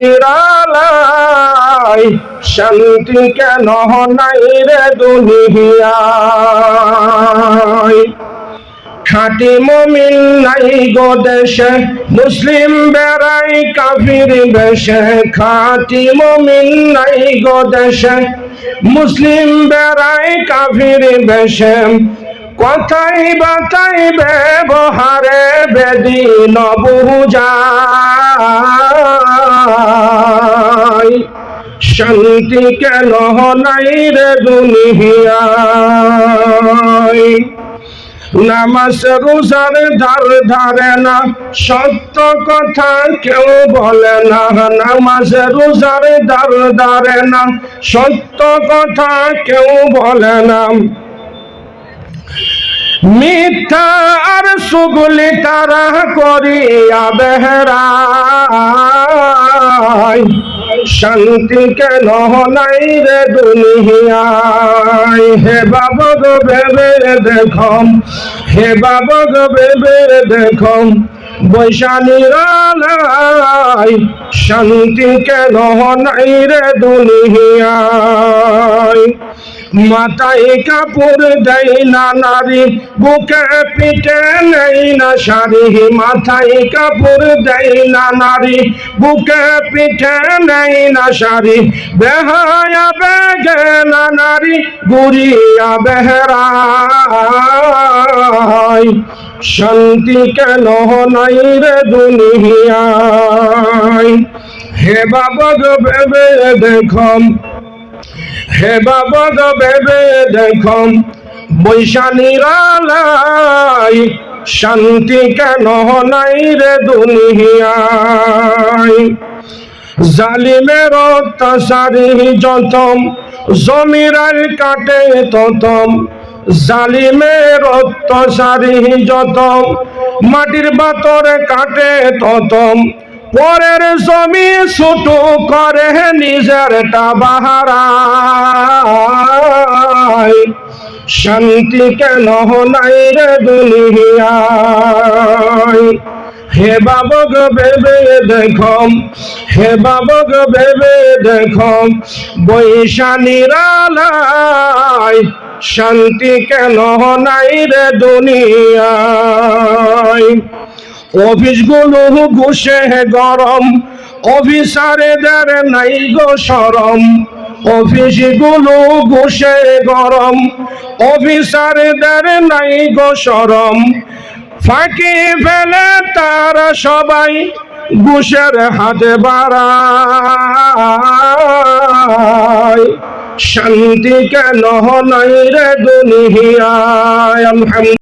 নিরালাই শান্তি কেন নাই রে দুনিয়ায়। খাঁটি মুমিন নাই গো দেশে, মুসলিম বেড়াই কাফির বেশে। খাঁটি মুমিন নাই গো দেশে, মুসলিম বেড়াই কাফির বেশে। কথাই বার্তাই ব্যবহারে বেদিন বুঝায়। শান্তি কেন নাই রে দুনিয়ায়। নামাজ রোজার ধার ধারে না, সত্য কথা কেউ বলে না। নামাজ রোজার ধার ধারে না, সত্য কথা কেউ বলে না। মিথ্যা আর সুগলি তারা করিয়া বেহরায়। শান্তি কেন নাই রে দুনিয়ায়। হে বাবা গো ভেবে দেখম, হে বাবা গো ভেবে দেখম, বৈশালীর আলাই শান্তি কেন নাই রে দুনিয়ায়। মাথায় কাপড় দেয় না নারী, বুকে পিঠে নেই না শাড়ি। মাথায় কাপড় দেয় না নারী, বুকে পিঠে নেই না শাড়ি। বেহায়া বেগে না নারী, গুড়িয়া বেহরায়। শান্তি কেন নাই রে দুনিয়ায়। হে বাবা গো ভেবে দেখম, হে বাবা গো ভেবে দেখম, বৈশালীর আলাই শান্তি কেন নাই রে দুনিয়ায়। জালিমের অত্যাচারী যতম, জমিরাল কাটে ততম। জালিমের অত্যাচারী যতম, মাটির বাতরে কাটে ততম। পরের জমি ছোট করে নিজেরটা বাহারায়। শান্তি কেন নাই রে দুনিয়ায়। হে বাবা গো ভেবে দেখম, হে বাবা গো ভেবে দেখম, বৈশালীর আলাই শান্তি কেন নাই রে দুনিয়ায়। অফিসগুলো ঘুষে গরম, অফিসারদের নাই গো শরম। অফিসগুলো ঘুষে গরম, অফিসারদের নাই গো শরম। ফাঁকি ফেলে তারা সবাই ঘুষের হাতে বাড়ায়। শান্তি কেন নাই রে দুনিয়ায়।